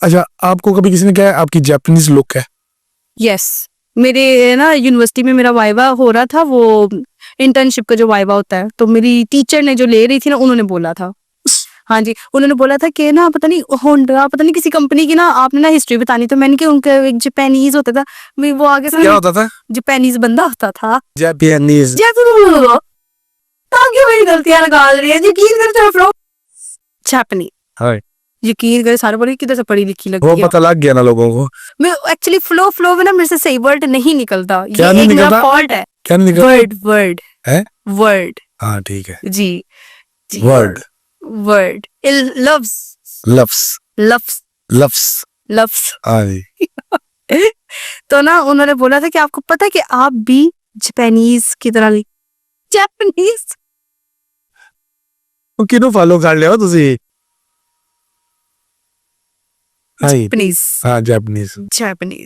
अच्छा, आपको कभी किसी ने कहा आपकी जापानीज लुक है? यस, मेरे ना यूनिवर्सिटी में मेरा वाइवा हो रहा था, वो इंटर्नशिप का जो वाइवा होता है, तो मेरी टीचर ने जो ले रही थी ना, उन्होंने बोला था, हाँ जी, उन्होंने बोला था कि ना पता नहीं होंडा, पता नहीं किसी कंपनी की ना आपने ना हिस्ट्री बतानी, तो मैंने कहा उनका एक जापानीज होता था, वो आगे से क्या होता था? जापानीज बंदा होता था। जापानीज। ताकि मेरी गलतियां लगा रही है, यकीन कर फ्लो जापानी, हाय, यकीन करे सारे बोले किधर से पढ़ी लिखी वो लगी है। पता लग गया ना लोगों को। मैं एक्चुअली फ्लो में ना मेरे से सही वर्ड नहीं निकलता, क्या ये नहीं एक मेरा निकलता? फॉल्ट है। क्या नहीं निकलता? वर्ड है? वर्ड हाँ ठीक है। जी जी वर्ड, वर्ड लफ्ज लफ्स, लफ्ज लफ्स। लफ्ज हाँ जी। तो ना उन्होंने बोला था कि आपको पता है कि आप भी जापानीज की तरह जापानीज किन्हों फॉलो कर लिया हो तुसी? हाय, जापानीज हाँ जापानीज। जापानीज